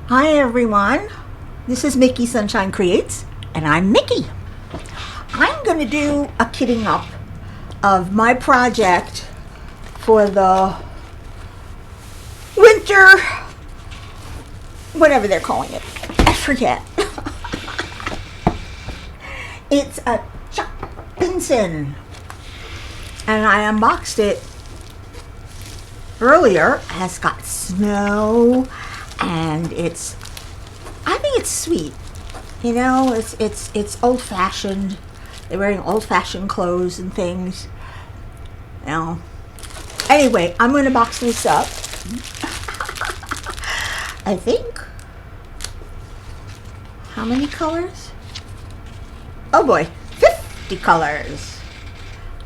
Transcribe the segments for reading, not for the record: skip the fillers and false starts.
Hi everyone, this is Mickey Sunshine Creates, and I'm Mickey. I'm going to do a kitting up of my project for the winter, whatever they're calling it, I forget. It's a Chuck Pinson, and I unboxed it earlier. It has got snow, and I think it's sweet. You know, it's old-fashioned. They're wearing old-fashioned clothes and things. Now, anyway, I'm going to box this up. I think. How many colors? Oh boy, 50 colors.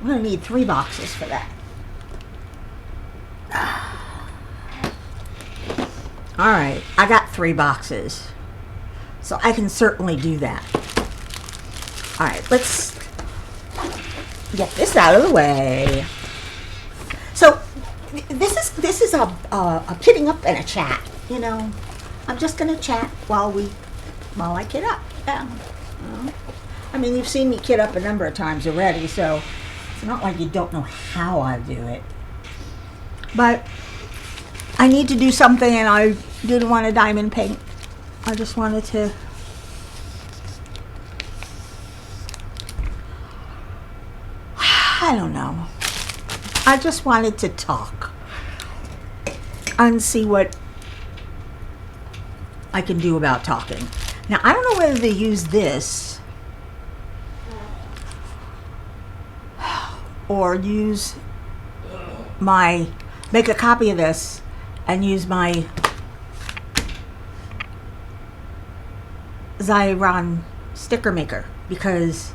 I'm going to need 3 boxes for that. All right, I got 3 boxes, so I can certainly do that. All right, let's get this out of the way. So this is a kitting up and a chat. You know, I'm just gonna chat while I kit up. Yeah. I mean, you've seen me kit up a number of times already, so it's not like you don't know how I do it. But I need to do something, and I didn't want to diamond paint. I just wanted to I don't know. I just wanted to talk and see what I can do about talking. Now, I don't know whether to use this or make a copy of this and use my Xyron sticker maker, because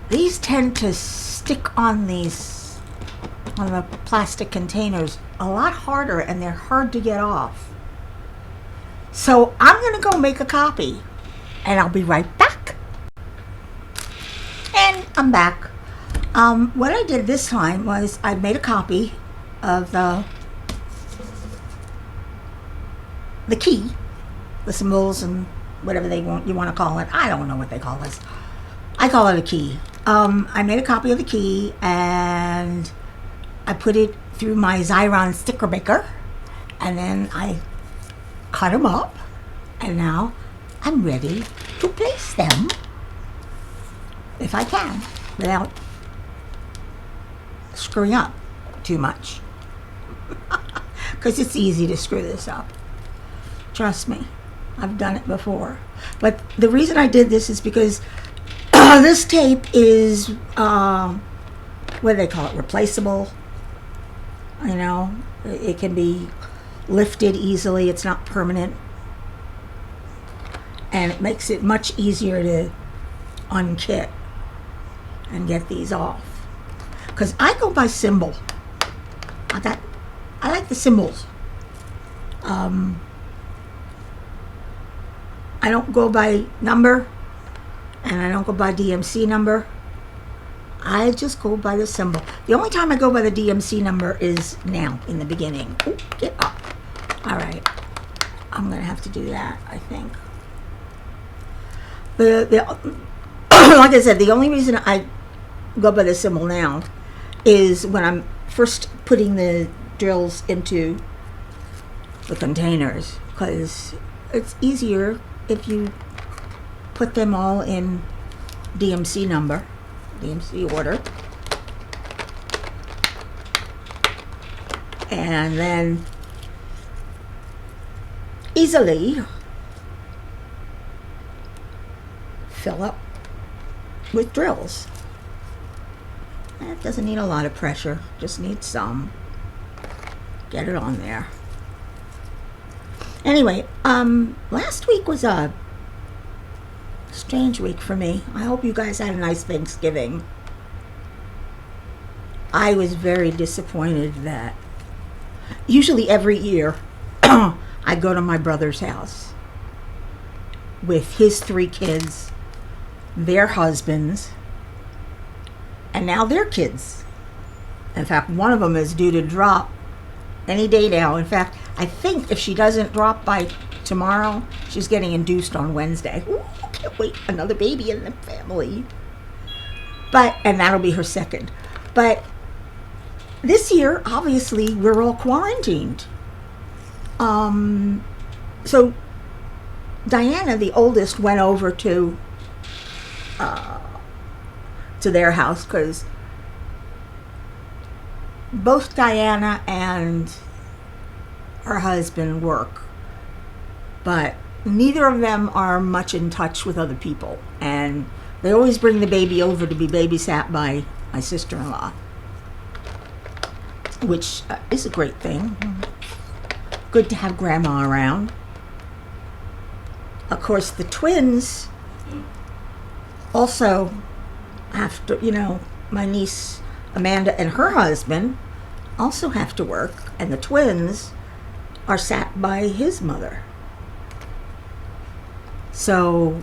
these tend to stick on the plastic containers a lot harder, and they're hard to get off. So I'm going to go make a copy, and I'll be right back. And I'm back. What I did this time was I made a copy of the key, the symbols and whatever you want to call it. I don't know what they call this. I call it a key. I made a copy of the key, and I put it through my Xyron sticker maker, and then I cut them up, and now I'm ready to place them, if I can, without screwing up too much. Because it's easy to screw this up. Trust me, I've done it before. But the reason I did this is because this tape is, what do they call it, replaceable. You know, it can be lifted easily. It's not permanent. And it makes it much easier to unkit and get these off. Because I go by symbol. I like the symbols. I don't go by number, and I don't go by DMC number. I just go by the symbol. The only time I go by the DMC number is now, in the beginning. Ooh, get up. All right. I'm going to have to do that, I think. Like I said, the only reason I go by the symbol now is when I'm first putting the drills into the containers, because it's easier if you put them all in DMC number, DMC order, and then easily fill up with drills. It doesn't need a lot of pressure, just needs some. Get it on there. Anyway, last week was a strange week for me. I hope you guys had a nice Thanksgiving. I was very disappointed that usually every year I go to my brother's house with his 3 kids, their husbands, and now their kids. In fact, one of them is due to drop any day now. In fact, I think if she doesn't drop by tomorrow. She's getting induced on Wednesday. Ooh, can't wait. Another baby in the family. And that'll be her second. But this year, obviously, we're all quarantined. So Diana, the oldest, went over to their house because both Diana and her husband work, but neither of them are much in touch with other people, and they always bring the baby over to be babysat by my sister-in-law, which is a great thing. Good to have grandma around. Of course, the twins also have to, my niece Amanda and her husband also have to work, and the twins are sat by his mother. So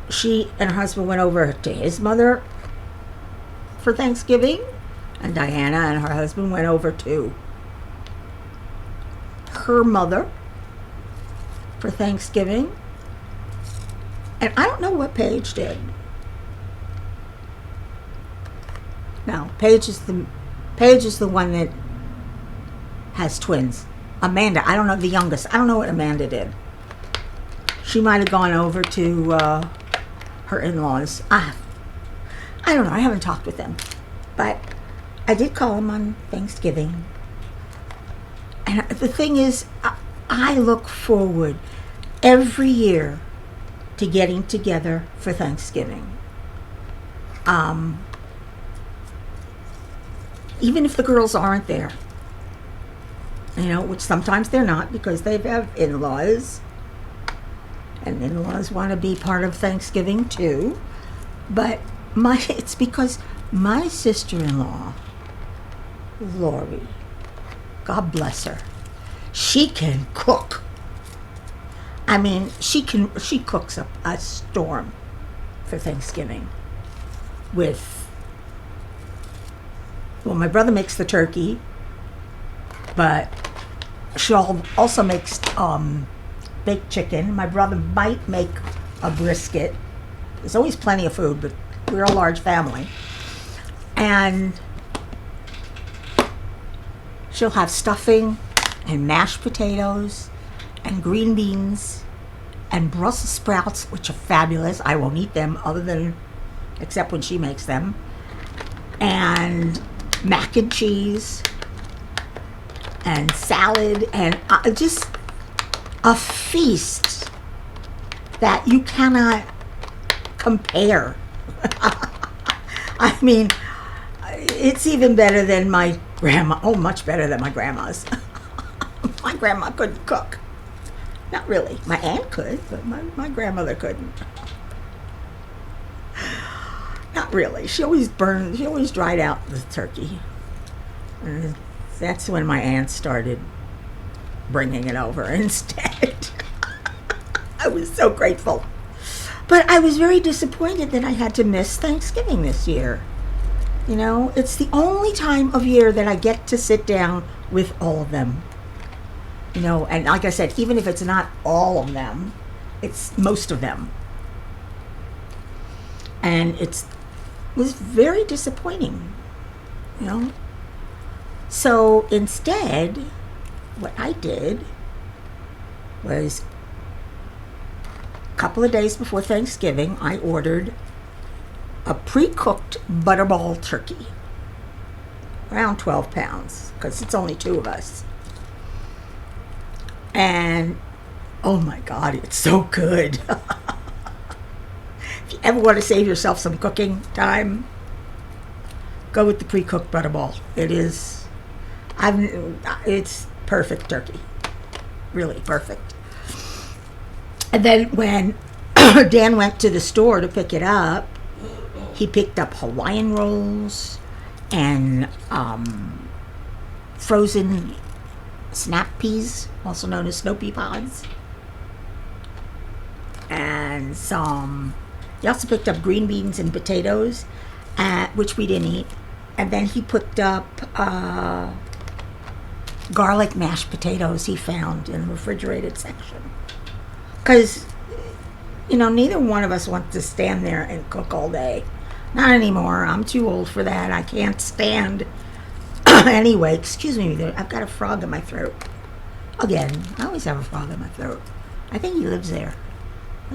she and her husband went over to his mother for Thanksgiving, and Diana and her husband went over to her mother for Thanksgiving. And I don't know what Paige did. No, Paige is the one that has twins. Amanda, I don't know, the youngest. I don't know what Amanda did. She might have gone over to her in-laws. I don't know. I haven't talked with them. But I did call them on Thanksgiving. And the thing is, I look forward every year to getting together for Thanksgiving. Even if the girls aren't there. Which sometimes they're not because they have in-laws. And in-laws want to be part of Thanksgiving too. But it's because my sister-in-law, Lori, God bless her, she can cook. I mean, she cooks up a storm for Thanksgiving my brother makes the turkey, but she also makes baked chicken. My brother might make a brisket. There's always plenty of food, but we're a large family. And she'll have stuffing and mashed potatoes and green beans and Brussels sprouts, which are fabulous. I won't eat them except when she makes them. And mac and cheese and salad and just a feast that you cannot compare. I mean, it's even better than my grandma. Oh, much better than my grandma's. My grandma couldn't cook. Not really. My aunt could, but my grandmother couldn't. Not really. She always dried out the turkey. And that's when my aunt started bringing it over instead. I was so grateful. But I was very disappointed that I had to miss Thanksgiving this year. It's the only time of year that I get to sit down with all of them. And like I said, even if it's not all of them, it's most of them. And it was very disappointing, So instead, what I did was a couple of days before Thanksgiving, I ordered a pre-cooked butterball turkey, around 12 pounds, because it's only 2 of us. And oh my God, it's so good. If you ever want to save yourself some cooking time, go with the pre-cooked butterball. It's perfect turkey. Really perfect. And then when Dan went to the store to pick it up, he picked up Hawaiian rolls and frozen snap peas, also known as snow pea pods. And he also picked up green beans and potatoes, which we didn't eat. And then he picked up garlic mashed potatoes he found in the refrigerated section. Because, you know, neither one of us wants to stand there and cook all day. Not anymore. I'm too old for that. I can't stand. Anyway, excuse me, I've got a frog in my throat. Again, I always have a frog in my throat. I think he lives there.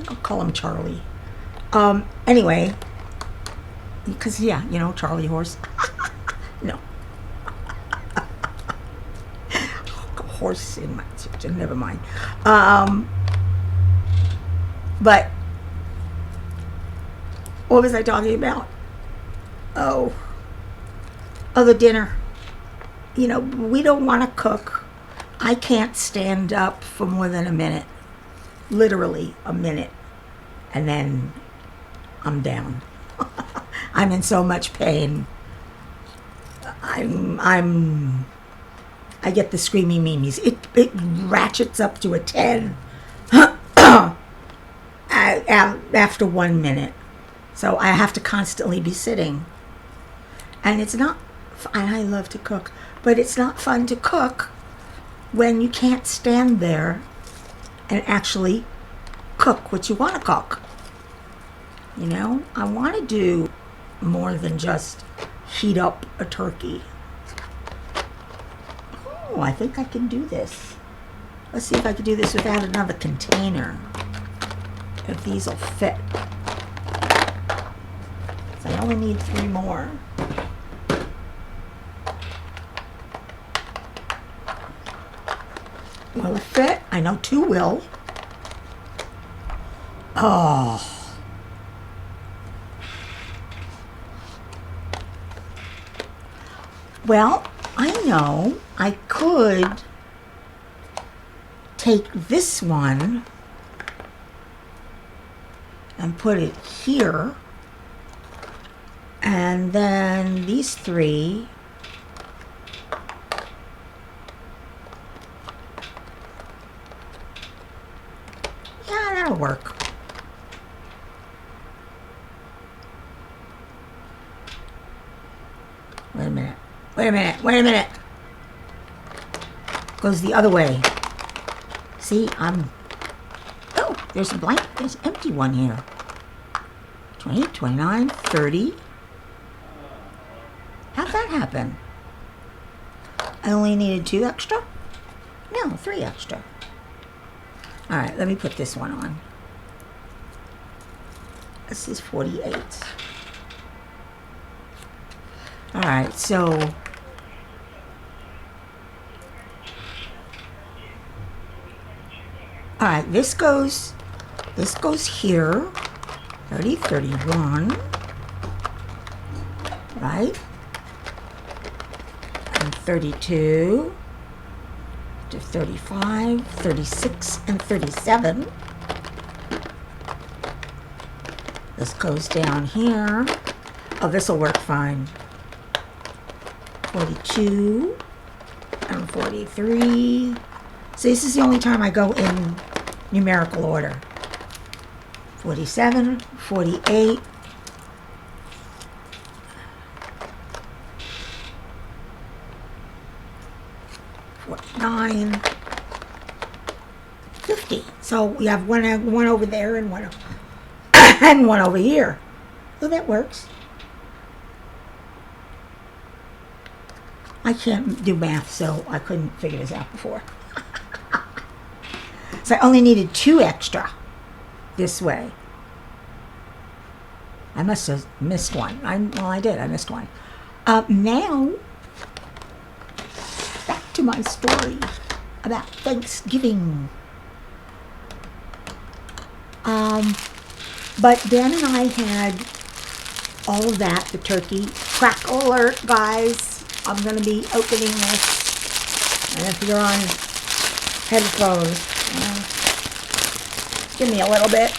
I'll call him Charlie. Anyway, because, yeah, you know, Charlie horse. No. Horse in my, never mind. But what was I talking about? Oh, the dinner. You know, we don't want to cook. I can't stand up for more than a minute. Literally a minute. And then I'm down. I'm in so much pain. I get the screaming memes. It ratchets up to a 10 after 1 minute. So I have to constantly be sitting. And it's not, and I love to cook, but it's not fun to cook when you can't stand there and actually cook what you want to cook. You know, I want to do more than just heat up a turkey. Oh, I think I can do this. Let's see if I can do this without another container. If these will fit. So I only need 3 more. Will it fit? I know 2 will. Oh. Well, I know I could take this one and put it here, and then these 3 that'll work. Wait a minute. Goes the other way. See, oh, there's a blank, there's an empty one here. 20, 29, 30. How'd that happen? I only needed 2 extra? No, 3 extra. All right, let me put this one on. This is 48. All right, so all right, this goes here. 30, 31, right? And 32 to 35, 36, and 37. This goes down here. Oh, this will work fine. 42 and 43. So this is the only time I go in numerical order. 47, 48, 49, 50. So we have one over there and one and one over here. So that works. I can't do math, so I couldn't figure this out before. So I only needed 2 extra this way. I must have missed one. I did. I missed one. Now, back to my story about Thanksgiving. But Dan and I had all of that, the turkey. Crackle alert, guys. I'm going to be opening this. And if you're on headphones, give me a little bit.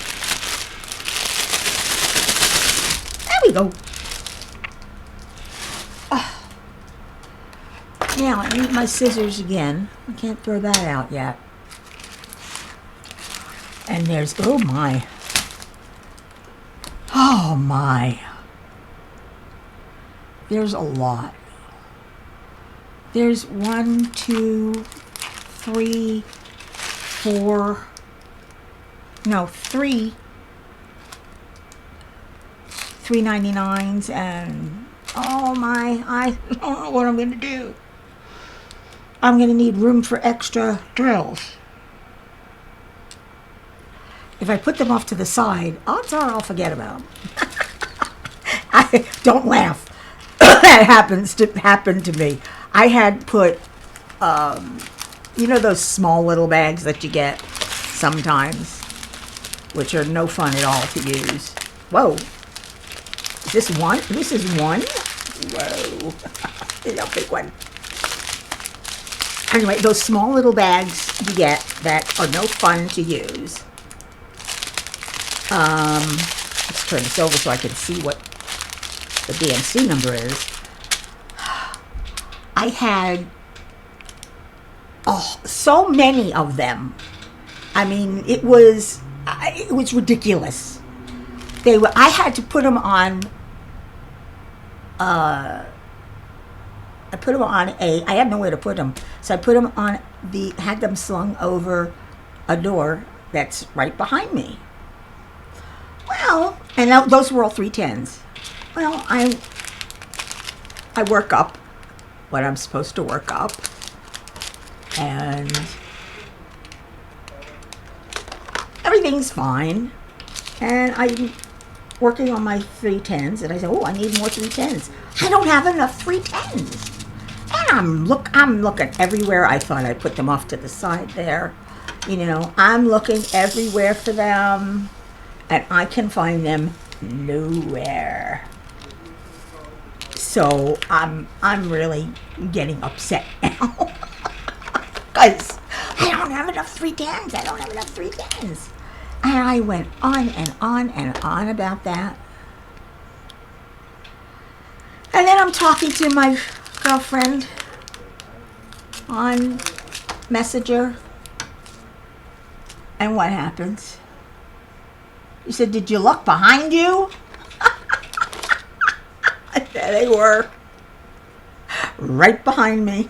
There we go. Now I need my scissors again. I can't throw that out yet. And there's, oh my. Oh my. There's a lot. There's 1, 2, 3, 4, no, 3 $3.99s, and oh my, I don't know what I'm going to do. I'm going to need room for extra drills. If I put them off to the side, odds are I'll forget about them. Don't laugh. That happened to me. I had put, you know, those small little bags that you get sometimes, which are no fun at all to use. Whoa. Is this one? This is one? Whoa. A big one. Anyway, those small little bags you get that are no fun to use. Let's turn this over so I can see what the DMC number is. I had so many of them. I mean, it was ridiculous. I had to put them on. I had nowhere to put them, so I put them on had them slung over a door that's right behind me. Well, and those were all 310s. Well, I work up what I'm supposed to work up, and everything's fine. And I'm working on my 310s, and I said, oh, I need more 310s. I don't have enough 310s. And I'm looking everywhere. I thought I put them off to the side there. You know, I'm looking everywhere for them, and I can find them nowhere. So I'm really getting upset now. Because I don't have enough 310s. I don't have enough 310s. And I went on and on and on about that. And then I'm talking to my girlfriend on Messenger. And what happens? She said, did you look behind you? There they were. Right behind me.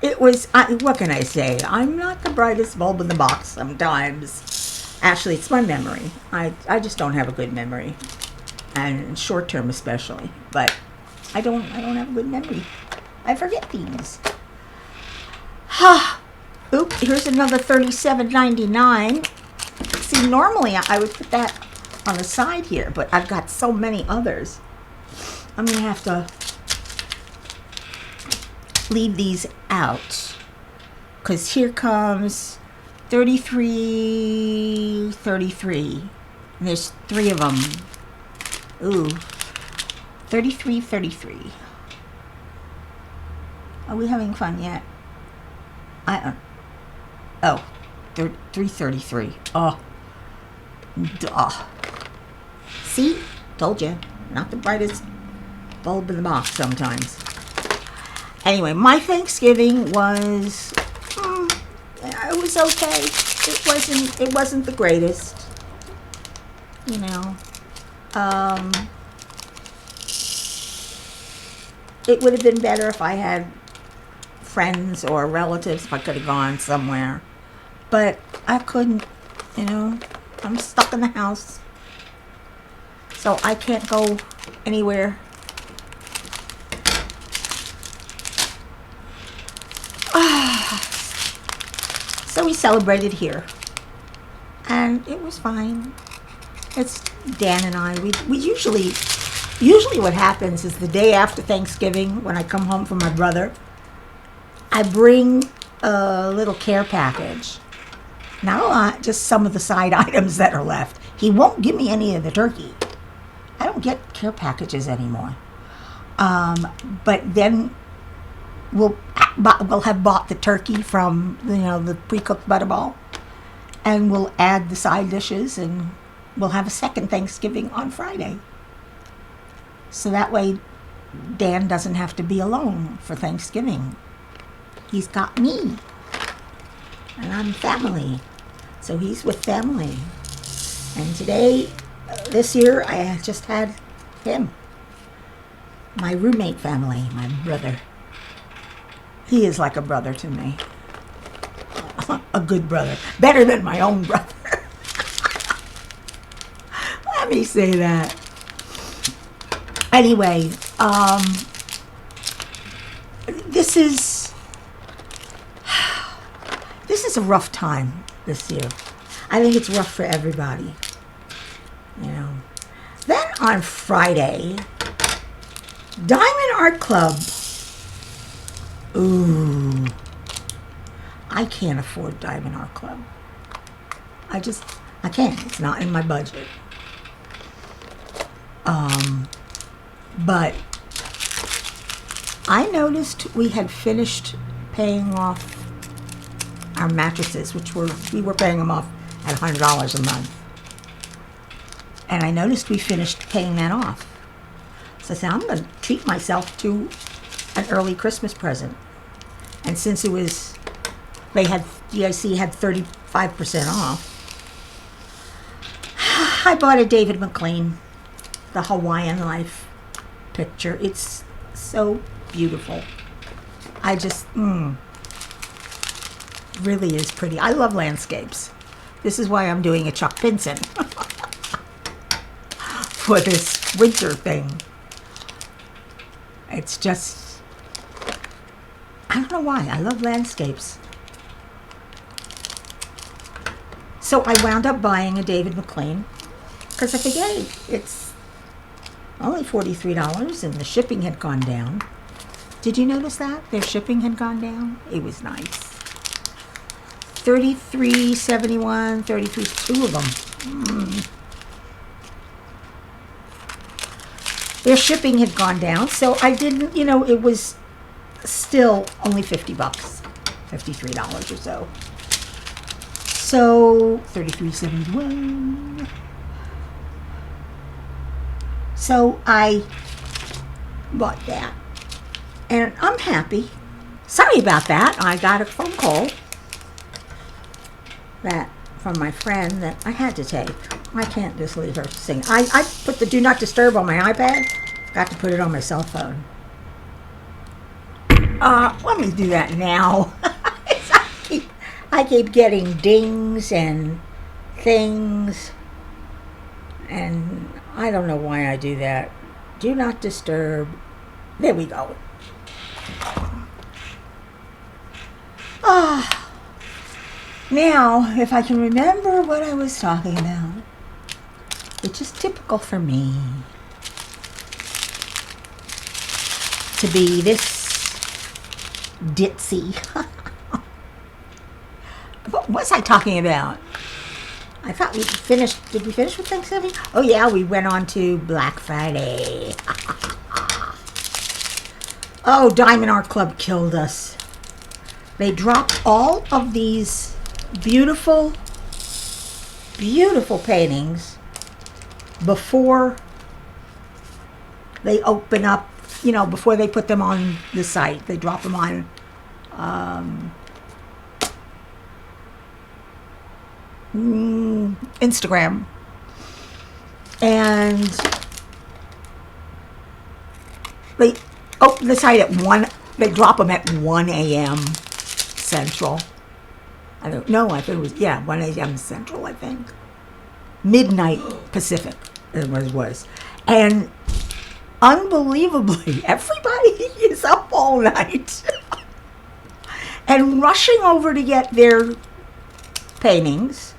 It was, what can I say? I'm not the brightest bulb in the box sometimes. Actually, it's my memory. I just don't have a good memory. And short term especially. But I don't have a good memory. I forget things. Oops, here's another $37.99. See, normally I would put that on the side here, but I've got so many others. I'm going to have to leave these out, because here comes 33. And there's 3 of them. Ooh, 33. Are we having fun yet? Oh, 333. Oh, duh. See? Told you. Not the brightest bulb in the box sometimes. Anyway, my Thanksgiving was, it was okay. It wasn't the greatest. You know. It would have been better if I had friends or relatives, if I could have gone somewhere. But I couldn't, you know. I'm stuck in the house. So I can't go anywhere. So we celebrated here. And it was fine. It's Dan and I. We usually what happens is the day after Thanksgiving, when I come home from my brother, I bring a little care package. Not a lot, just some of the side items that are left. He won't give me any of the turkey. I don't get care packages anymore. But then we'll have bought the turkey from, you know, the pre-cooked butterball, and we'll add the side dishes, and we'll have a second Thanksgiving on Friday. So that way Dan doesn't have to be alone for Thanksgiving. He's got me. And I'm family. So he's with family. And today, this year, I just had him. my roommate family, my brother. He is like a brother to me. A good brother. Better than my own brother. Let me say that. Anyway, this is a rough time this year. I think it's rough for everybody. You know. Then on Friday, Diamond Art Club. Ooh. I can't afford Diamond Art Club. I can't. It's not in my budget. But I noticed we had finished paying off our mattresses, we were paying them off at $100 a month. And I noticed we finished paying that off. So I said, I'm going to treat myself to an early Christmas present. And since DIC had 35% off, I bought a David McLean, the Hawaiian Life picture. It's so beautiful. I just, really is pretty. I love landscapes. This is why I'm doing a Chuck Pinson for this winter thing. It's just, I don't know why. I love landscapes. So I wound up buying a David McLean because I figured, hey, it's only $43 and the shipping had gone down. Did you notice that? Their shipping had gone down? It was nice. $33.71, $33, two of them. Their shipping had gone down, so I didn't, it was still only $50, $53 or so. So, $33.71. So I bought that. And I'm happy. Sorry about that. I got a phone call from my friend that I had to take. I can't just leave her singing. I put the Do Not Disturb on my iPad. Got to put it on my cell phone. Let me do that now. I keep getting dings and things. And I don't know why I do that. Do Not Disturb. There we go. Now, if I can remember what I was talking about, which is typical for me to be this ditzy. What was I talking about? I thought we finished. Did we finish with Thanksgiving? Oh yeah, we went on to Black Friday. Oh, Diamond Art Club killed us. They dropped all of these beautiful, beautiful paintings before they open up, before they put them on the site. They drop them on Instagram. And they open the site at 1, they drop them at 1 a.m. Central. I think it was, 1 a.m. Central, I think. Midnight Pacific, it was. And unbelievably, everybody is up all night and rushing over to get their paintings.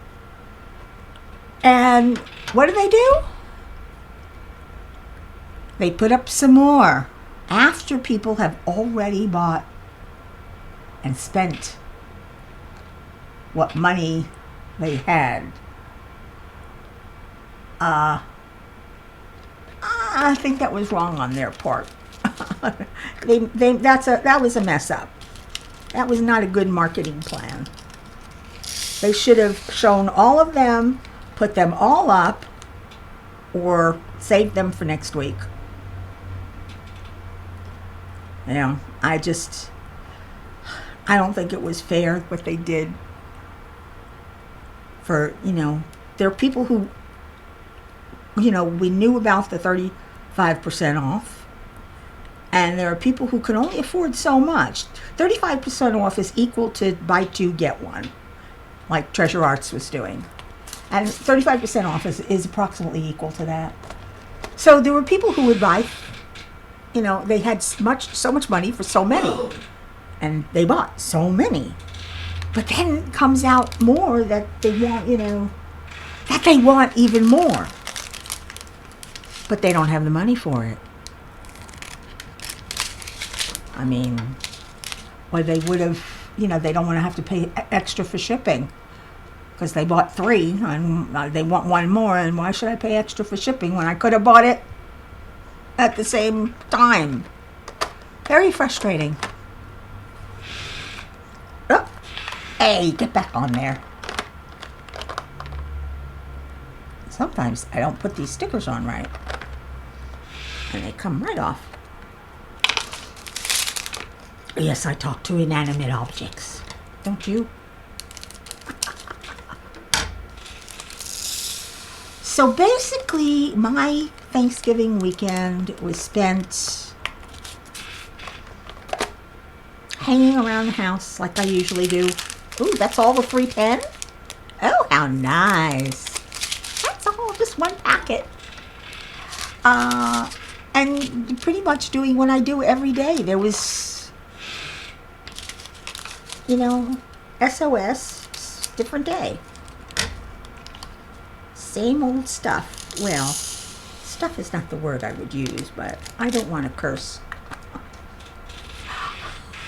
And what do? They put up some more after people have already bought and spent what money they had. I think that was wrong on their part. That was a mess up. That was not a good marketing plan. They should have shown all of them, put them all up, or saved them for next week. I don't think it was fair what they did. For, there are people who, we knew about the 35% off. And there are people who can only afford so much. 35% off is equal to buy two, get one, like Treasure Arts was doing. And 35% off is approximately equal to that. So there were people who would buy, you know, they had so much money for so many. And they bought so many. But then comes out more that they want, you know, that they want even more. But they don't have the money for it. I mean, or they would have, you know, they don't want to have to pay extra for shipping because they bought three and they want one more, and why should I pay extra for shipping when I could have bought it at the same time? Very frustrating. Oh, hey, get back on there. Sometimes I don't put these stickers on right, and they come right off. Yes, I talk to inanimate objects. Don't you? So basically, my Thanksgiving weekend was spent hanging around the house like I usually do. Ooh, that's all the 310? Oh, how nice. That's all, just one packet. And pretty much doing what I do every day. There was, you know, SOS, different day. Same old stuff. Well, stuff is not the word I would use, but I don't want to curse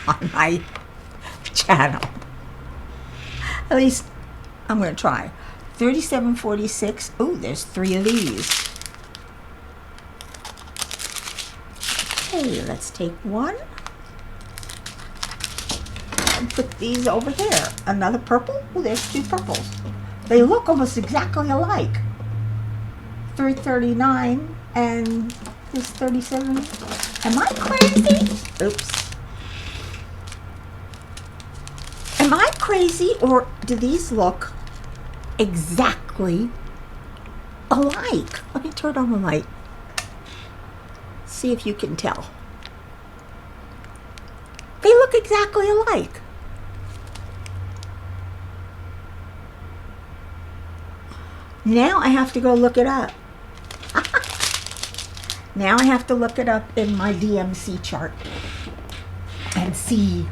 on my channel. At least I'm going to try. 3746. Oh, there's 3 of these. Okay, let's take one and put these over here. Another purple. Oh, there's 2 purples. They look almost exactly alike. 339 and this 37. Am I crazy? Oops. Am I crazy, or do these look exactly alike? Let me turn on the light. See if you can tell. They look exactly alike. Now I have to go look it up. Now I have to look it up in my DMC chart and see,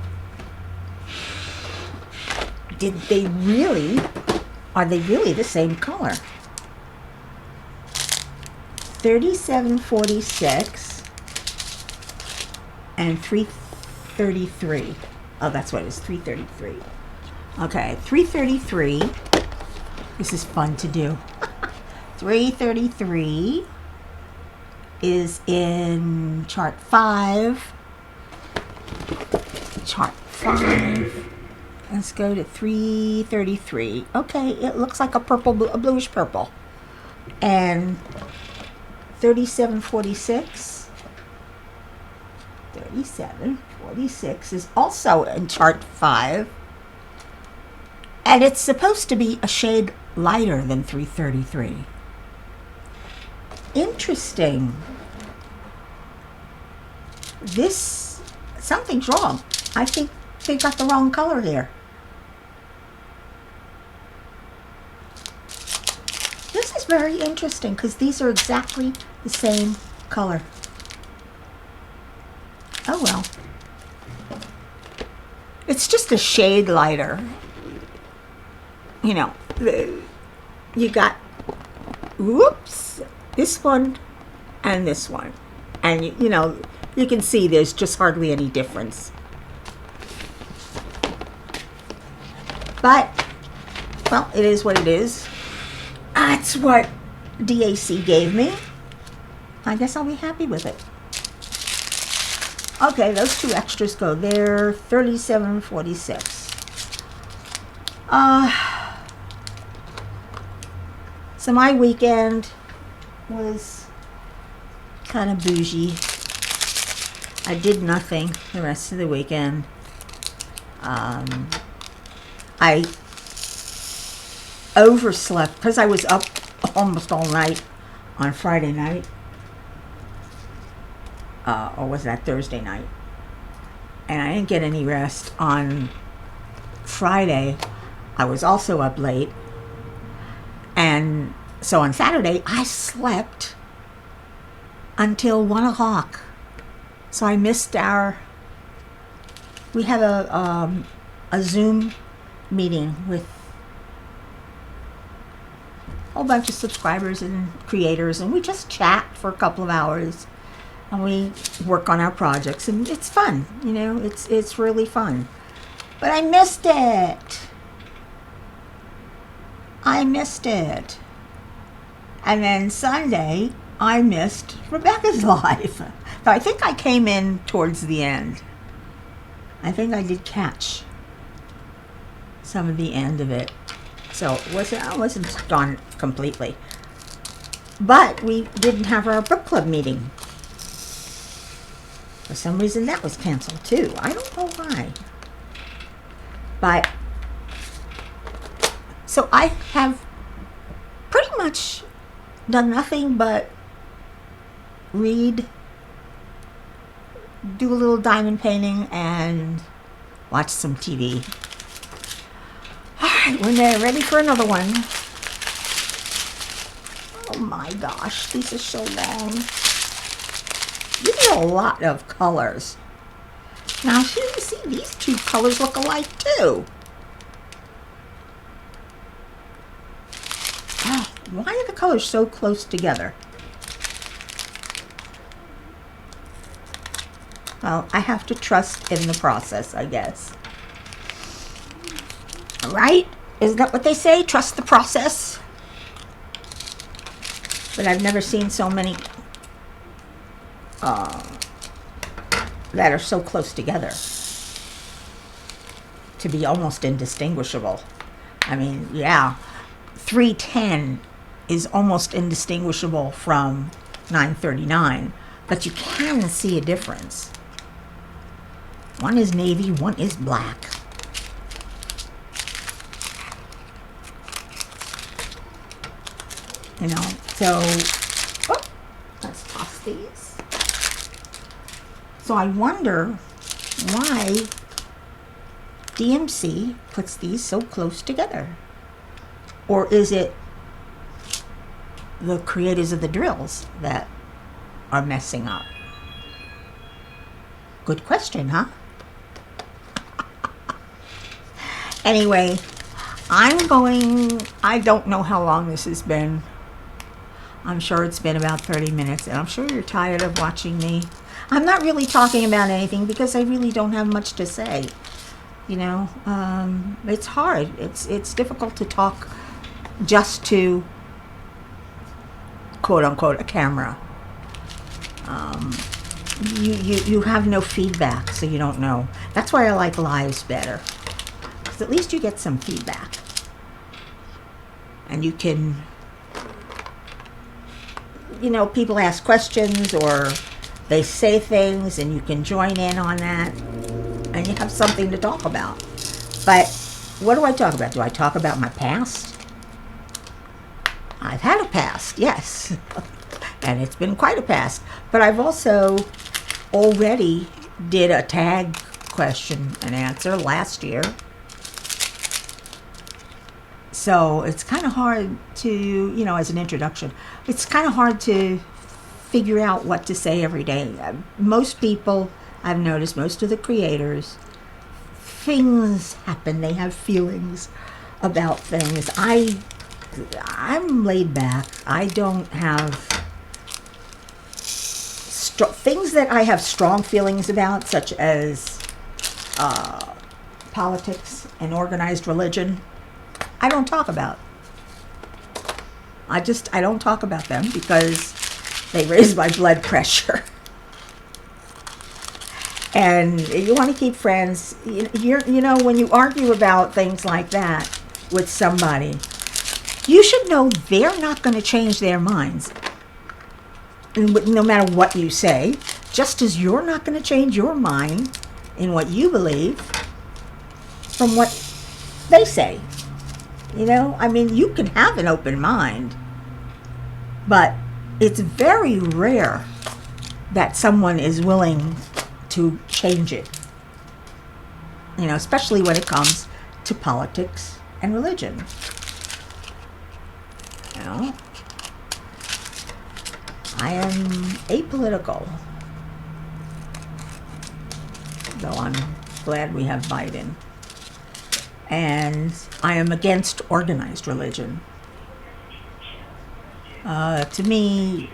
are they really the same color? 3746 and 333. Oh, that's what it is, 333. Okay, 333. This is fun to do. 333 is in chart 5. Chart 5. Let's go to 333. Okay, it looks like a bluish purple. And 3746. 3746 is also in chart 5. And it's supposed to be a shade lighter than 333. Interesting. Something's wrong. I think they got the wrong color here. This is very interesting because these are exactly the same color. Oh well. It's just a shade lighter. You know, you got, whoops, this one and this one. And, you know, you can see there's just hardly any difference. But, well, it is what it is. That's what DAC gave me. I guess I'll be happy with it. Okay, those 2 extras go there. 3746. So my weekend was kind of bougie. I did nothing the rest of the weekend. I overslept because I was up almost all night on Friday night. or was that Thursday night? And I didn't get any rest on Friday. I was also up late. And so on Saturday, I slept until 1 o'clock. So I missed we had a Zoom meeting with a whole bunch of subscribers and creators, and we just chat for a couple of hours, and we work on our projects, and it's fun, it's really fun. But I missed it. And then Sunday, I missed Rebecca's live. So I think I came in towards the end. I think I did catch some of the end of it. So I wasn't gone completely. But we didn't have our book club meeting. For some reason that was canceled too. I don't know why. But so I have pretty much done nothing but read, do a little diamond painting, and watch some TV. Alright, when they're ready for another one. Oh my gosh, these are so long. These are a lot of colors. Now, see, these two colors look alike too. Oh, why are the colors so close together? Well, I have to trust in the process, I guess. Right? Isn't that what they say? Trust the process? But I've never seen so many that are so close together to be almost indistinguishable. I mean, yeah, 310 is almost indistinguishable from 939, but you can see a difference. One is navy, one is black. So let's toss these. So I wonder why DMC puts these so close together. Or is it the creators of the drills that are messing up? Good question, huh? Anyway, I don't know how long this has been. I'm sure it's been about 30 minutes, and I'm sure you're tired of watching me. I'm not really talking about anything because I really don't have much to say. It's hard. It's difficult to talk just to, quote unquote, a camera. You have no feedback, so you don't know. That's why I like lives better. Because at least you get some feedback. And you can, people ask questions or they say things and you can join in on that and you have something to talk about. But what do I talk about? Do I talk about my past? I've had a past, yes. And it's been quite a past. But I've also already did a tag question and answer last year. So it's kind of hard to, as an introduction, it's kind of hard to figure out what to say every day. Most people, I've noticed, most of the creators, things happen. They have feelings about things. I'm laid back. I don't have things that I have strong feelings about, such as politics and organized religion. I don't talk about. I don't talk about them because they raise my blood pressure. And you want to keep friends. When you argue about things like that with somebody, you should know they're not going to change their minds. No matter what you say, just as you're not going to change your mind in what you believe from what they say. You can have an open mind, but it's very rare that someone is willing to change it. You know, especially when it comes to politics and religion. You know, I am apolitical, though I'm glad we have Biden. And I am against organized religion. To me,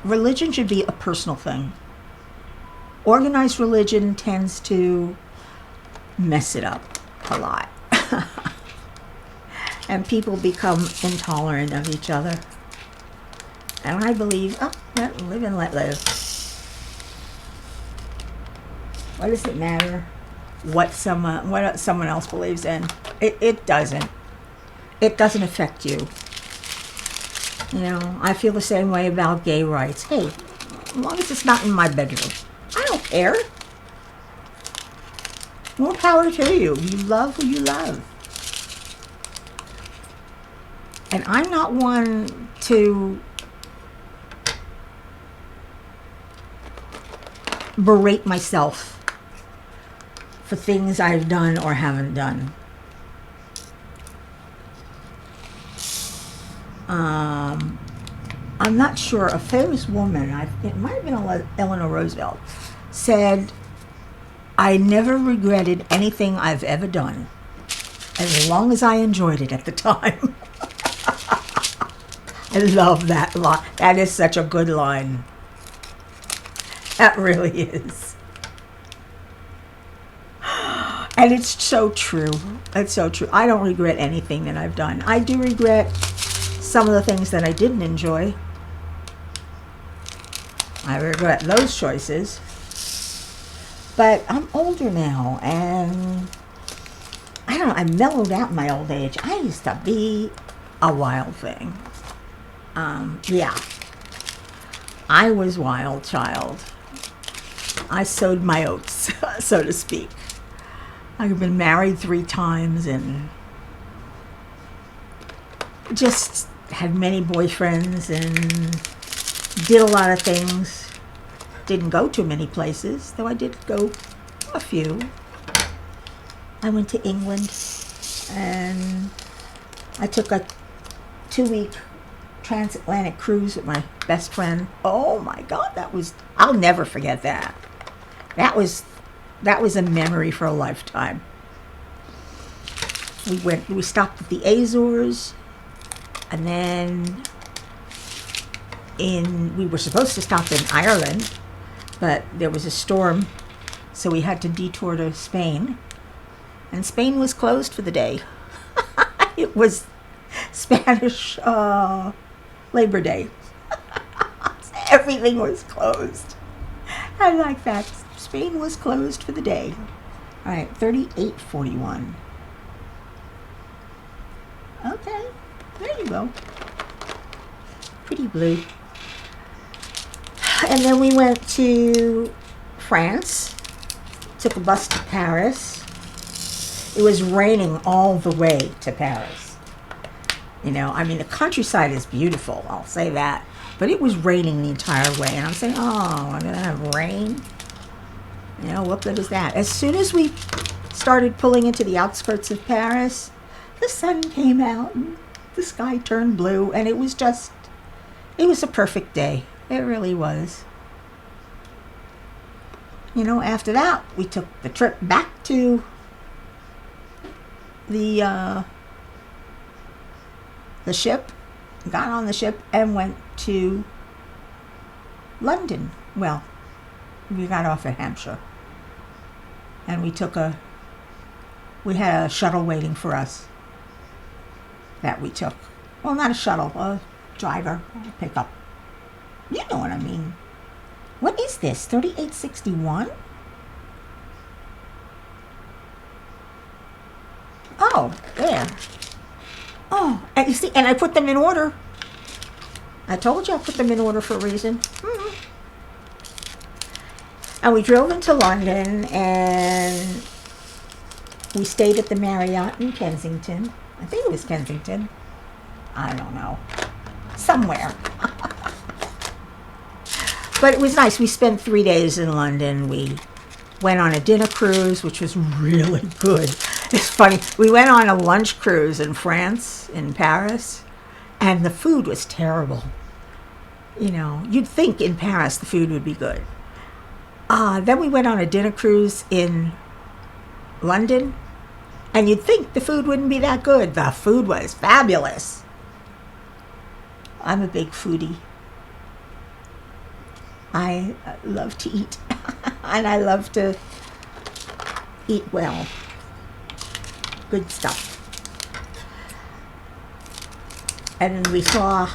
religion should be a personal thing. Organized religion tends to mess it up a lot. And people become intolerant of each other. And I believe, live and let live. What does it matter what someone else believes in? It doesn't. It doesn't affect you. You know, I feel the same way about gay rights. Hey, as long as it's not in my bedroom, I don't care. More power to you. You love who you love. And I'm not one to berate myself for things I've done or haven't done. I'm not sure, a famous woman, it might have been Eleanor Roosevelt, said, "I never regretted anything I've ever done, as long as I enjoyed it at the time." I love that line. That is such a good line. That really is. And it's so true. It's so true. I don't regret anything that I've done. I do regret some of the things that I didn't enjoy. I regret those choices. But I'm older now, and I don't know, I mellowed out in my old age. I used to be a wild thing. Yeah. I was wild child. I sowed my oats, so to speak. I've been married 3 times and just had many boyfriends and did a lot of things. Didn't go to many places, though I did go a few. I went to England and I took a 2-week transatlantic cruise with my best friend. Oh my God, I'll never forget that. That was a memory for a lifetime. We stopped at the Azores, and then we were supposed to stop in Ireland, but there was a storm, so we had to detour to Spain, and Spain was closed for the day. It was Spanish Labor Day. Everything was closed. I like that. Spain was closed for the day. All right, 3841. Okay, there you go. Pretty blue. And then we went to France. Took a bus to Paris. It was raining all the way to Paris. You know, I mean, the countryside is beautiful, I'll say that. But it was raining the entire way. And I'm saying, oh, I'm going to have rain? You know, what good is that? As soon as we started pulling into the outskirts of Paris, the sun came out and the sky turned blue. And it was a perfect day. It really was. You know, after that, we took the trip back to the ship, got on the ship, and went to London. Well, we got off at Hampshire. And we had a shuttle waiting for us that we took. Well, not a shuttle, a driver, a pickup. You know what I mean. What is this, 3861? Oh, there. Oh, and you see, and I put them in order. I told you I put them in order for a reason. Mm-hmm. And we drove into London, and we stayed at the Marriott in Kensington. I think it was Kensington. I don't know. Somewhere. But it was nice. We spent 3 days in London. We went on a dinner cruise, which was really good. It's funny. We went on a lunch cruise in France, in Paris, and the food was terrible. You know, you'd think in Paris the food would be good. Then we went on a dinner cruise in London, and you'd think the food wouldn't be that good. The food was fabulous. I'm a big foodie. I love to eat, and I love to eat well. Good stuff. And we saw,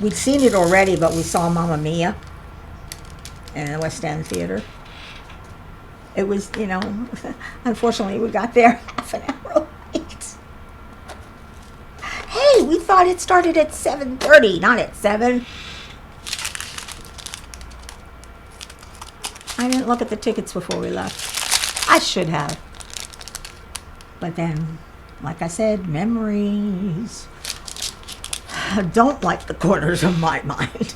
we'd seen it already, but we saw Mamma Mia in the West End Theater. It was, you know, unfortunately we got there half an hour late. Hey, we thought it started at 7:30, not at 7. I didn't look at the tickets before we left. I should have. But then, like I said, memories. I don't like the corners of my mind.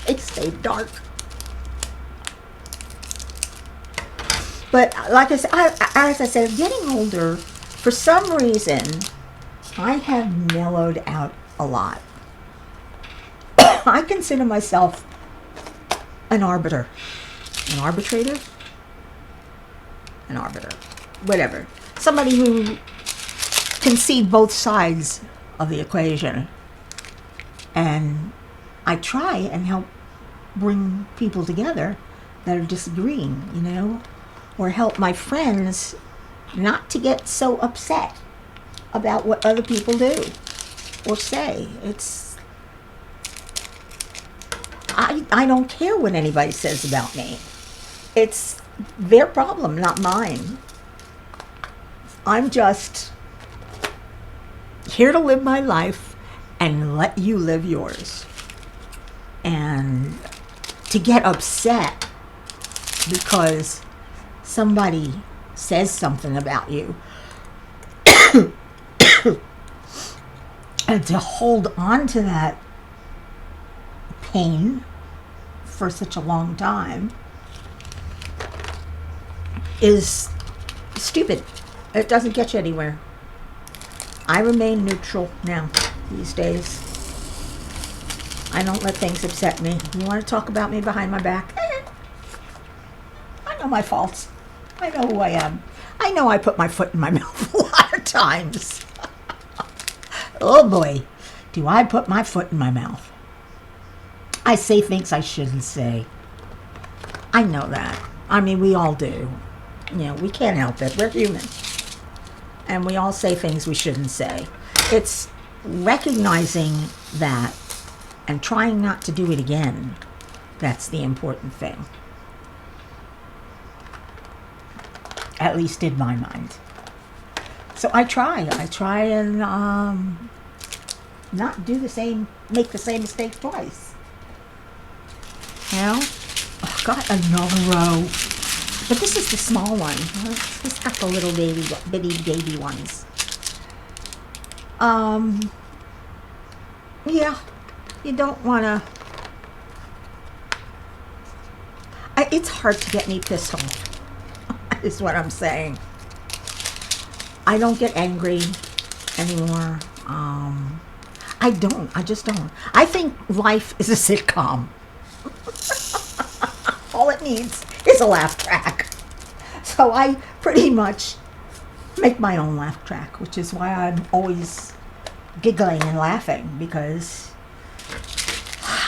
They stay dark. But like I said, as I said, getting older, for some reason, I have mellowed out a lot. I consider myself an arbiter. An arbitrator? An arbiter. Whatever. Somebody who can see both sides of the equation. And I try and help bring people together that are disagreeing, you know, or help my friends not to get so upset about what other people do or say. I don't care what anybody says about me. It's their problem, not mine. I'm just here to live my life and let you live yours. And to get upset because somebody says something about you and to hold on to that pain for such a long time is stupid. It doesn't get you anywhere. I remain neutral now these days. I don't let things upset me. You want to talk about me behind my back? I know my faults. I know who I am. I know I put my foot in my mouth a lot of times. Oh boy, do I put my foot in my mouth. I say things I shouldn't say. I know that. I mean, we all do. You know, we can't help it. We're human. And we all say things we shouldn't say. It's recognizing that and trying not to do it again. That's the important thing. At least in my mind. So I try and not do the same, make the same mistake twice. You know? Oh, got another row. But this is the small one. This got the little bitty baby ones. Yeah, you don't want to. It's hard to get me pissed off, is what I'm saying. I don't get angry anymore. I just don't. I think life is a sitcom. All it needs is a laugh track. So I pretty much make my own laugh track, which is why I'm always giggling and laughing, because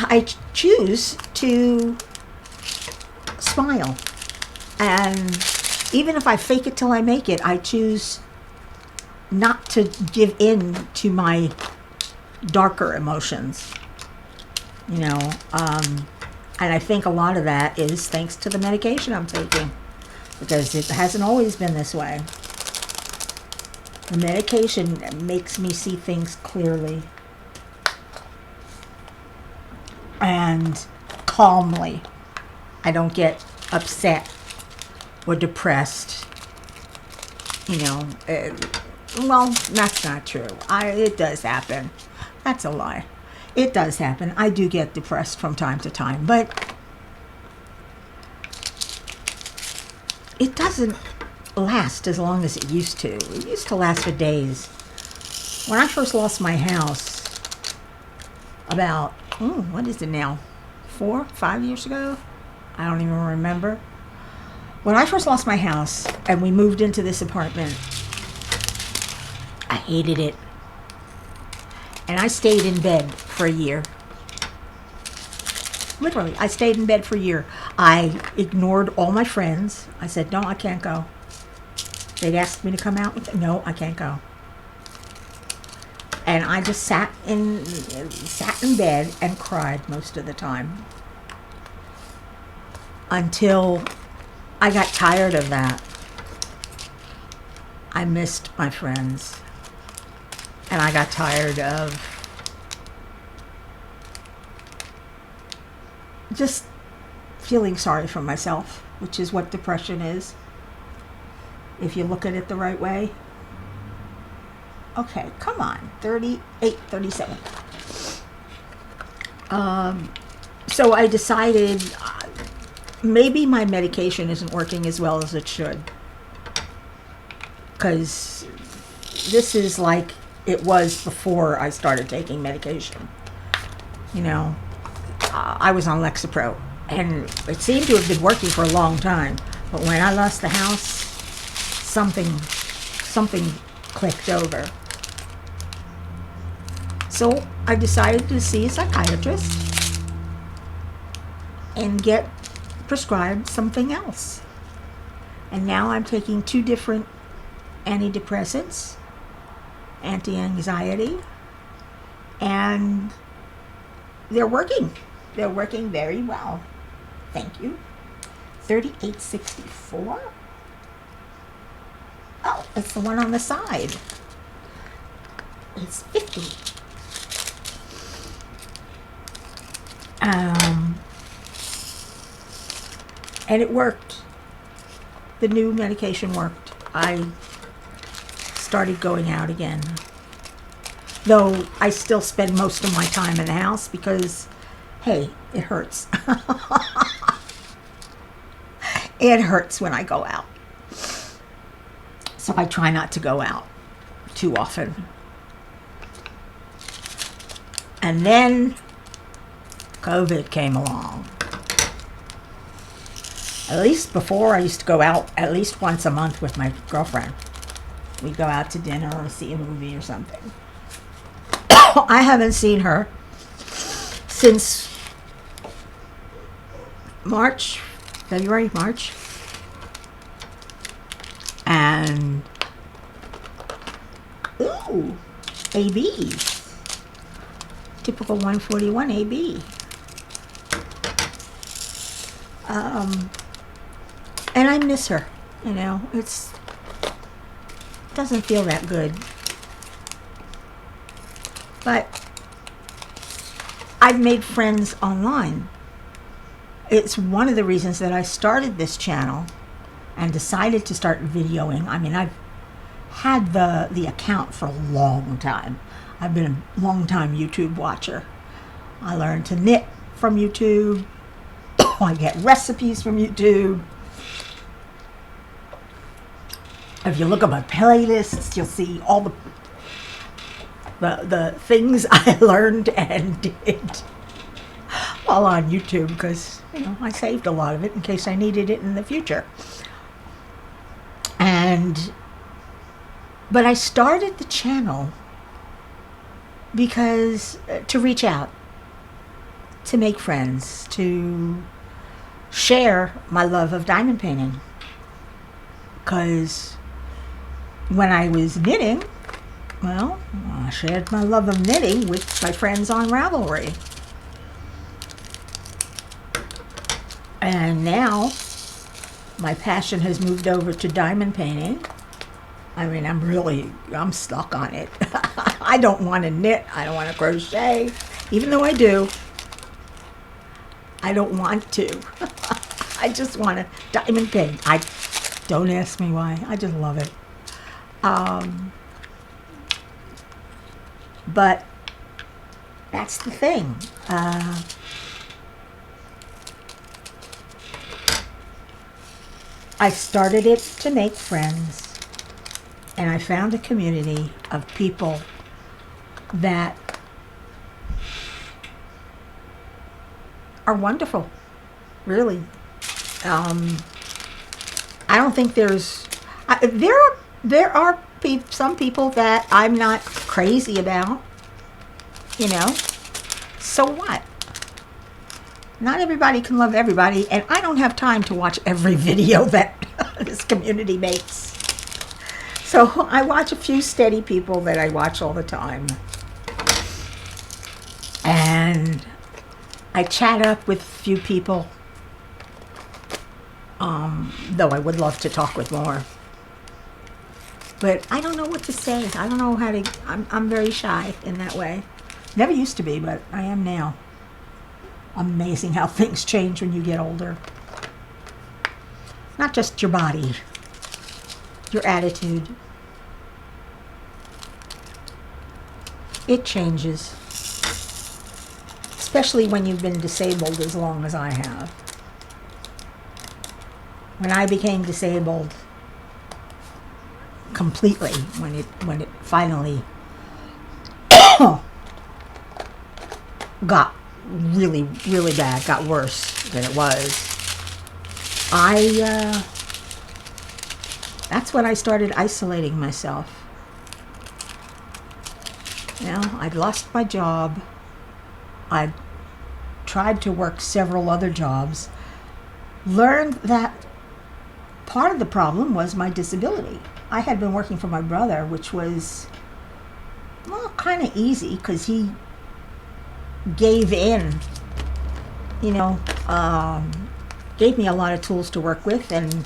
I choose to smile. And even if I fake it till I make it, I choose not to give in to my darker emotions. You know, and I think a lot of that is thanks to the medication I'm taking, because it hasn't always been this way. The medication makes me see things clearly and calmly. I don't get upset or depressed. You know, well, that's not true. It does happen. That's a lie. It does happen. I do get depressed from time to time, but it doesn't last as long as it used to. It used to last for days. When I first lost my house, about, what is it now? 4, 5 years ago? I don't even remember. When I first lost my house and we moved into this apartment, I hated it. And I stayed in bed for a year. Literally, I stayed in bed for a year. I ignored all my friends. I said, no, I can't go. They'd ask me to come out. No, I can't go. And I just sat in bed and cried most of the time. Until I got tired of that. I missed my friends. And I got tired of just feeling sorry for myself, which is what depression is, if you look at it the right way. Okay, come on, 38, 37. So I decided maybe my medication isn't working as well as it should. Because this is like it was before I started taking medication. You know, I was on Lexapro, and it seemed to have been working for a long time. But when I lost the house, something clicked over. So I decided to see a psychiatrist and get prescribed something else. And now I'm taking 2 different antidepressants, anti-anxiety, and they're working. They're working very well. Thank you. 3864. Oh, it's the one on the side. It's 50. And it worked. The new medication worked. I started going out again. Though I still spend most of my time in the house because, hey, it hurts. It hurts when I go out. So I try not to go out too often. And then COVID came along. At least before, I used to go out at least once a month with my girlfriend. We'd go out to dinner or see a movie or something. I haven't seen her since March. And, ooh, AB. Typical 141 AB. And I miss her, you know, it doesn't feel that good. But I've made friends online. It's one of the reasons that I started this channel and decided to start videoing. I mean, I've had the account for a long time. I've been a long time YouTube watcher. I learned to knit from YouTube. I get recipes from YouTube. If you look at my playlists, you'll see all the things I learned and did while on YouTube, because, you know, I saved a lot of it in case I needed it in the future. But I started the channel because to reach out, to make friends, to share my love of diamond painting. Because when I was knitting, well, I shared my love of knitting with my friends on Ravelry. And now my passion has moved over to diamond painting. I mean, I'm stuck on it. I don't want to knit. I don't want to crochet. Even though I do, I don't want to. I just want to diamond paint. Don't ask me why. I just love it. But That's the thing. I started it to make friends, and I found a community of people that are wonderful, really. I don't think there are some people that I'm not crazy about, you know. So what? Not everybody can love everybody, and I don't have time to watch every video that this community makes. So I watch a few steady people that I watch all the time. And I chat up with a few people, though I would love to talk with more. But I don't know what to say. I don't know how to, I'm very shy in that way. Never used to be, but I am now. Amazing how things change when you get older. Not just your body, your attitude. It changes. Especially when you've been disabled as long as I have. When I became disabled completely, when it finally got really, really bad, got worse than it was, that's when I started isolating myself. You know, I'd lost my job. I tried to work several other jobs, learned that part of the problem was my disability. I had been working for my brother, which was, well, kind of easy because he gave in, you know, gave me a lot of tools to work with and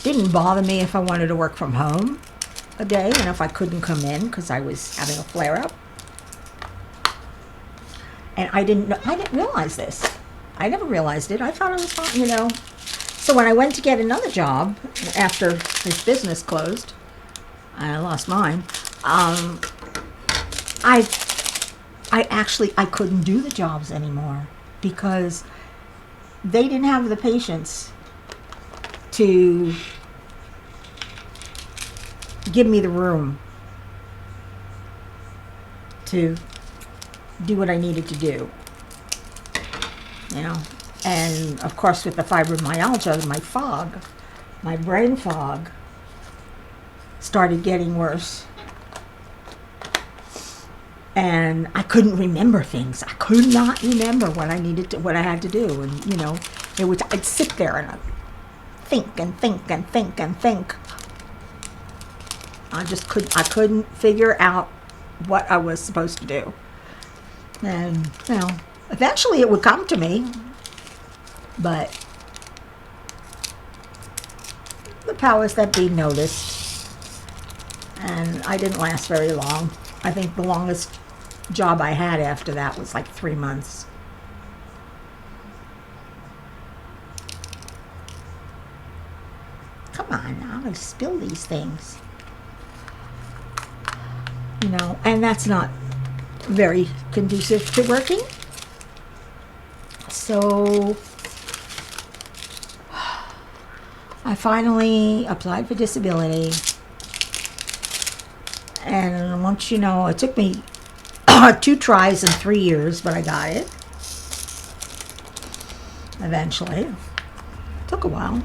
didn't bother me if I wanted to work from home a day and if I couldn't come in because I was having a flare-up. And I didn't realize this. I never realized it. I thought I was fine, you know. So when I went to get another job after this business closed, I lost mine. I couldn't do the jobs anymore because they didn't have the patience to give me the room to do what I needed to do, you know. And of course with the fibromyalgia, my brain fog started getting worse, and I couldn't remember things. I could not remember what I had to do, and you know, I'd sit there and I'd think and think and think and think. I couldn't figure out what I was supposed to do. And, you know, eventually it would come to me, but the powers that be noticed, and I didn't last very long. I think the longest job I had after that was like 3 months. Come on now, I spill these things. You know, and that's not very conducive to working. So I finally applied for disability, and once you know, it took me 2 tries and 3 years, but I got it eventually. It took a while.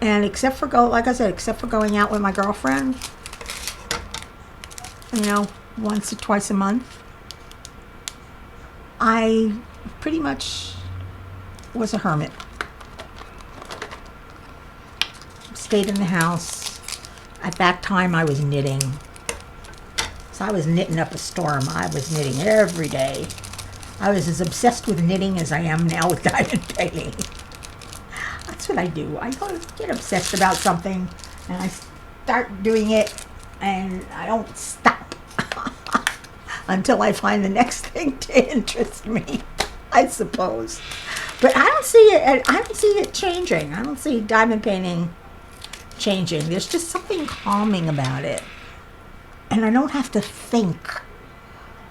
And except for going out with my girlfriend, you know, once or twice a month, I pretty much was a hermit. Stayed in the house. At that time, I was knitting. So I was knitting up a storm. I was knitting every day. I was as obsessed with knitting as I am now with diamond painting. That's what I do. I get obsessed about something, and I start doing it, and I don't stop until I find the next thing to interest me, I suppose. But I don't see it changing. I don't see diamond painting changing. There's just something calming about it. And I don't have to think.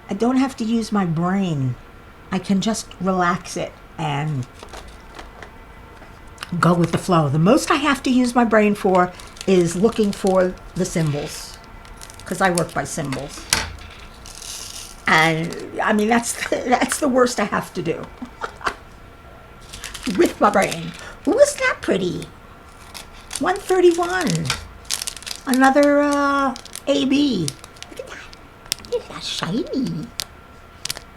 I don't have to use my brain. I can just relax it and go with the flow. The most I have to use my brain for is looking for the symbols, because I work by symbols. And I mean, that's the worst I have to do with my brain. Ooh, isn't that pretty? 131. Another AB. Look at that. Look at that shiny.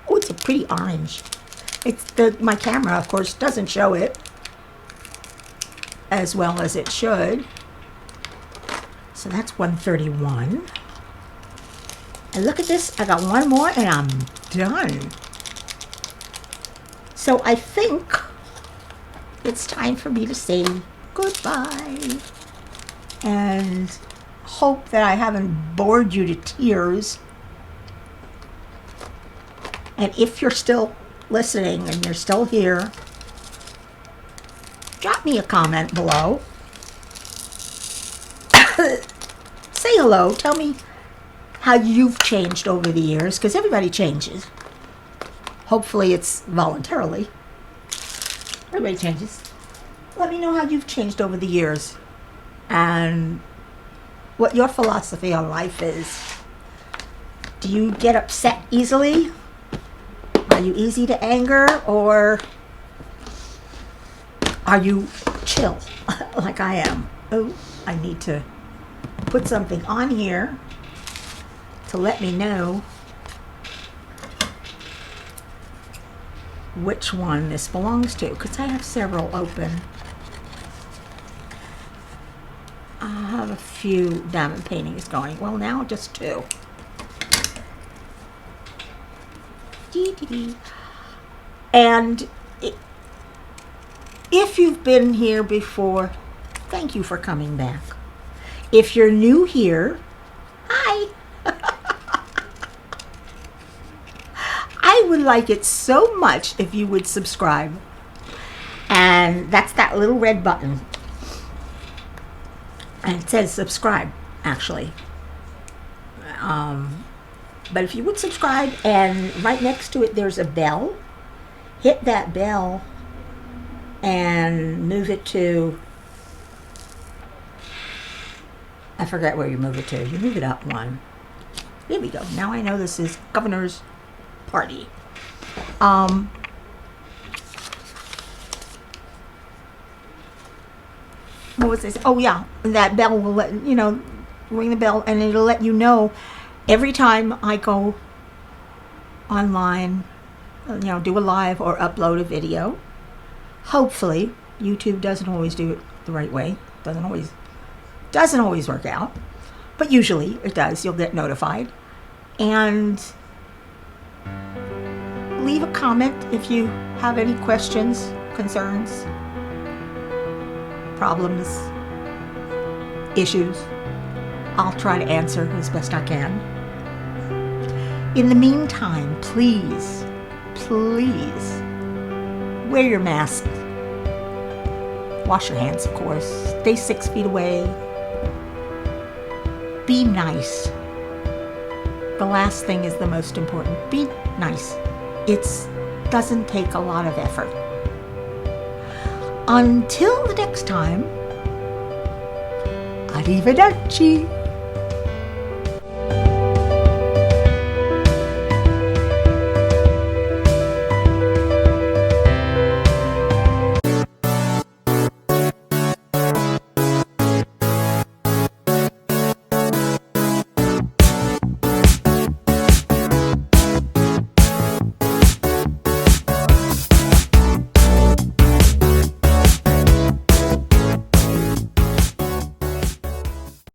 Oh, it's a pretty orange. My camera, of course, doesn't show it as well as it should. So that's 131. And look at this. I got one more and I'm done. So I think it's time for me to say goodbye. And hope that I haven't bored you to tears. And if you're still listening and you're still here, drop me a comment below. Say hello. Tell me how you've changed over the years, because everybody changes. Hopefully it's voluntarily. Everybody changes. Let me know how you've changed over the years and what your philosophy on life is. Do you get upset easily? Are you easy to anger, or are you chill like I am? Oh, I need to put something on here to let me know which one this belongs to, because I have several open. I have a few diamond paintings going. Well, now just two. And if you've been here before, thank you for coming back. If you're new here, hi. I would like it so much if you would subscribe. And that's that little red button. And it says subscribe, actually. But if you would subscribe, and right next to it there's a bell, hit that bell and move it to, I forget where you move it to. You move it up one. There we go. Now I know this is Governor's Party. What was this? Oh yeah, that bell will let you know, ring the bell, and it'll let you know every time I go online, do a live or upload a video. Hopefully, YouTube doesn't always do it the right way. Doesn't always work out, but usually it does. You'll get notified. And leave a comment if you have any questions, concerns, problems, issues. I'll try to answer as best I can. In the meantime, please wear your mask. Wash your hands, of course. Stay 6 feet away. Be nice. The last thing is the most important. Be nice. It doesn't take a lot of effort. Until the next time, arrivederci.